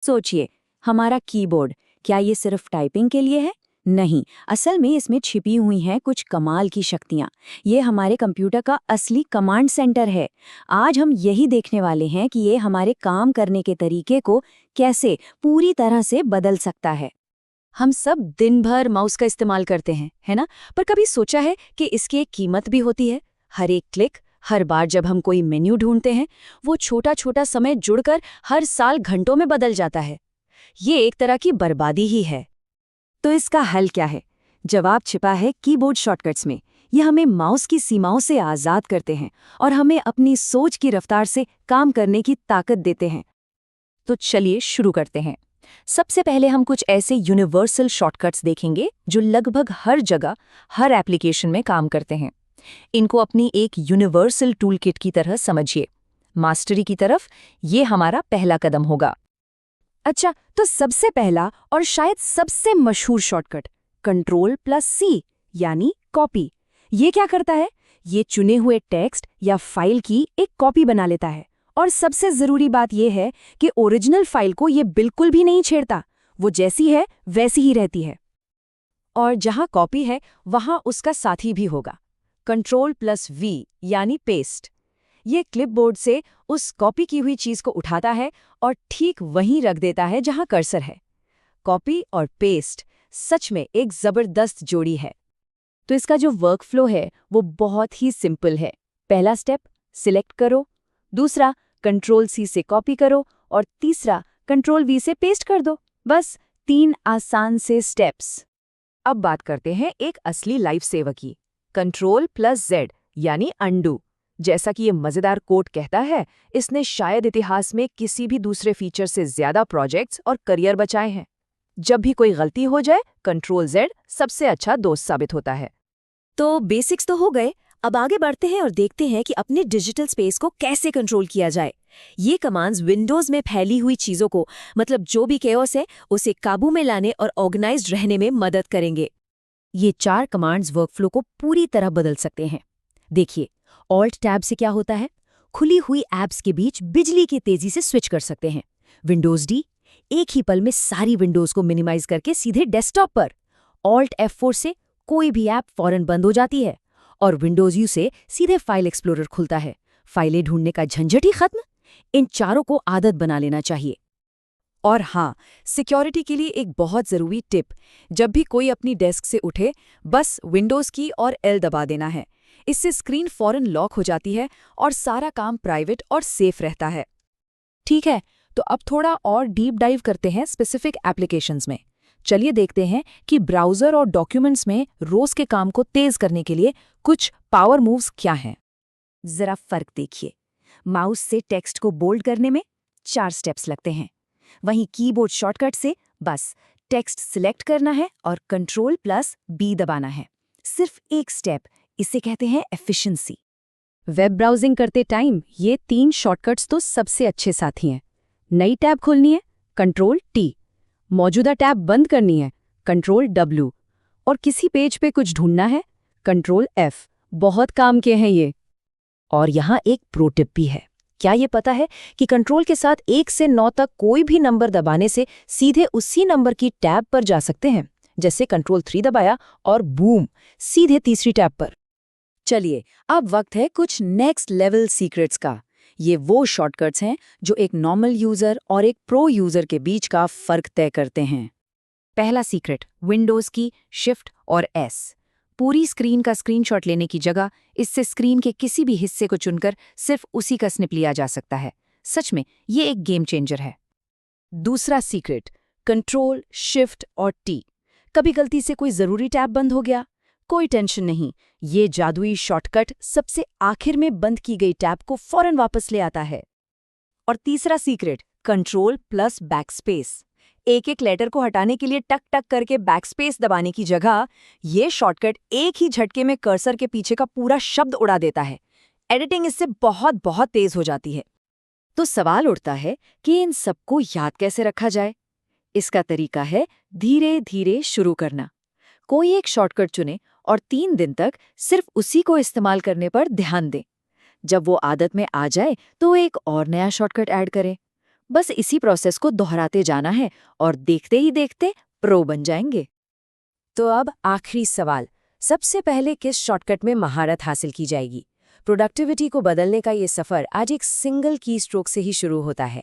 सोचिए, हमारा कीबोर्ड, क्या ये सिर्फ टाइपिंग के लिए है? नहीं, असल में इसमें छिपी हुई हैं कुछ कमाल की शक्तियां। ये हमारे कंप्यूटर का असली कमांड सेंटर है। आज हम यही देखने वाले हैं कि ये हमारे काम करने के तरीके को कैसे पूरी तरह से बदल सकता है। हम सब दिन भर माउस का इस्तेमाल करते हैं, है ना? पर कभी सोचा है कि इसकी एक कीमत भी होती है? हर एक क्लिक, हर बार जब हम कोई मेन्यू ढूंढते हैं, वो छोटा छोटा समय जुड़कर हर साल घंटों में बदल जाता है। ये एक तरह की बर्बादी ही है। तो इसका हल क्या है? जवाब छिपा है कीबोर्ड शॉर्टकट्स में। ये हमें माउस की सीमाओं से आज़ाद करते हैं और हमें अपनी सोच की रफ्तार से काम करने की ताकत देते हैं। तो चलिए शुरू करते हैं। सबसे पहले हम कुछ ऐसे यूनिवर्सल शॉर्टकट्स देखेंगे जो लगभग हर जगह, हर एप्लीकेशन में काम करते हैं। इनको अपनी एक यूनिवर्सल टूलकिट की तरह समझिए। मास्टरी की तरफ ये हमारा पहला कदम होगा। अच्छा, तो सबसे पहला और शायद सबसे मशहूर शॉर्टकट Ctrl+C यानी कॉपी। ये क्या करता है? ये चुने हुए टेक्स्ट या फाइल की एक कॉपी बना लेता है। और सबसे ज़रूरी बात यह है कि ओरिजिनल फाइल को ये बिल्कुल भी नहीं छेड़ता। वो जैसी है वैसी ही रहती है। और जहां कॉपी है वहां उसका साथी भी होगा, Ctrl+V यानी पेस्ट। ये क्लिपबोर्ड से उस कॉपी की हुई चीज को उठाता है और ठीक वहीं रख देता है जहां कर्सर है। कॉपी और पेस्ट सच में एक जबरदस्त जोड़ी है। तो इसका जो वर्कफ्लो है वो बहुत ही सिंपल है। पहला स्टेप, सिलेक्ट करो। दूसरा, Ctrl+C से कॉपी करो। और तीसरा, Ctrl+V से पेस्ट कर दो। बस 3 आसान से स्टेप्स। अब बात करते हैं एक असली लाइफ सेवर की, Ctrl+Z यानी अंडू। जैसा कि ये मजेदार कोट कहता है, इसने शायद इतिहास में किसी भी दूसरे फीचर से ज्यादा प्रोजेक्ट्स और करियर बचाए हैं। जब भी कोई गलती हो जाए, Ctrl+Z सबसे अच्छा दोस्त साबित होता है। तो बेसिक्स तो हो गए। अब आगे बढ़ते हैं और देखते हैं कि अपने डिजिटल स्पेस को कैसे कंट्रोल किया जाए। ये कमांड्स विंडोज में फैली हुई चीजों को, मतलब जो भी केओस है, उसे काबू में लाने और ऑर्गेनाइज्ड रहने में मदद करेंगे। ये 4 कमांड्स वर्कफ्लो को पूरी तरह बदल सकते हैं। देखिए, ऑल्ट टैब से क्या होता है? खुली हुई ऐप्स के बीच बिजली की तेजी से स्विच कर सकते हैं। विंडोज डी, एक ही पल में सारी विंडोज को मिनिमाइज करके सीधे डेस्कटॉप पर। ऑल्ट F4 से कोई भी ऐप फौरन बंद हो जाती है। और विंडोज यू से सीधे फाइल एक्सप्लोरर खुलता है। फाइलें ढूंढने का झंझट ही खत्म। इन चारों को आदत बना लेना चाहिए। और हाँ, सिक्योरिटी के लिए एक बहुत ज़रूरी टिप, जब भी कोई अपनी डेस्क से उठे, बस विंडोज़ की और L दबा देना है। इससे स्क्रीन फौरन लॉक हो जाती है और सारा काम प्राइवेट और सेफ रहता है। ठीक है, तो अब थोड़ा और डीप डाइव करते हैं स्पेसिफिक एप्लीकेशंस में। चलिए देखते हैं कि ब्राउज़र और डॉक्यूमेंट्स में रोज़ के काम को तेज़ करने के लिए कुछ पावर मूव्स क्या हैं। जरा फर्क देखिए। माउस से टेक्स्ट को बोल्ड करने में 4 स्टेप्स लगते हैं। वहीं कीबोर्ड शॉर्टकट से बस टेक्स्ट सिलेक्ट करना है और Ctrl+B दबाना है। सिर्फ एक स्टेप, इसे कहते हैं एफिशिएंसी। वेब ब्राउजिंग करते टाइम ये 3 शॉर्टकट्स तो सबसे अच्छे साथी हैं। नई टैब खोलनी है, Ctrl+T। मौजूदा टैब बंद करनी है, Ctrl+W। और किसी पेज पे कुछ ढूंढना है, Ctrl+F। बहुत काम के हैं ये। और यहाँ एक प्रो टिप भी है। क्या ये पता है कि कंट्रोल के साथ 1 से 9 तक कोई भी नंबर दबाने से सीधे उसी नंबर की टैब पर जा सकते हैं? जैसे Ctrl+3 दबाया और बूम, सीधे तीसरी टैब पर। चलिए, अब वक्त है कुछ नेक्स्ट लेवल सीक्रेट्स का। ये वो शॉर्टकट्स हैं जो एक नॉर्मल यूजर और एक प्रो यूजर के बीच का फर्क तय करते हैं। पहला सीक्रेट, विंडोज की शिफ्ट और S। पूरी स्क्रीन का स्क्रीनशॉट लेने की जगह इससे स्क्रीन के किसी भी हिस्से को चुनकर सिर्फ उसी का स्निप लिया जा सकता है। सच में ये एक गेम चेंजर है। दूसरा सीक्रेट, Ctrl, Shift और T। कभी गलती से कोई ज़रूरी टैब बंद हो गया? कोई टेंशन नहीं, ये जादुई शॉर्टकट सबसे आखिर में बंद की गई टैब को फौरन वापस ले आता है। और तीसरा सीक्रेट, Ctrl+Backspace। एक एक लेटर को हटाने के लिए टक टक करके बैकस्पेस दबाने की जगह ये शॉर्टकट एक ही झटके में कर्सर के पीछे का पूरा शब्द उड़ा देता है। एडिटिंग इससे बहुत बहुत तेज हो जाती है। तो सवाल उठता है कि इन सबको याद कैसे रखा जाए? इसका तरीका है धीरे धीरे शुरू करना। कोई एक शॉर्टकट चुने और 3 दिन तक सिर्फ उसी को इस्तेमाल करने पर ध्यान दें। जब वो आदत में आ जाए तो एक और नया शॉर्टकट ऐड करें। बस इसी प्रोसेस को दोहराते जाना है और देखते ही देखते प्रो बन जाएंगे। तो अब आखिरी सवाल, सबसे पहले किस शॉर्टकट में महारत हासिल की जाएगी? प्रोडक्टिविटी को बदलने का ये सफ़र आज एक सिंगल की स्ट्रोक से ही शुरू होता है।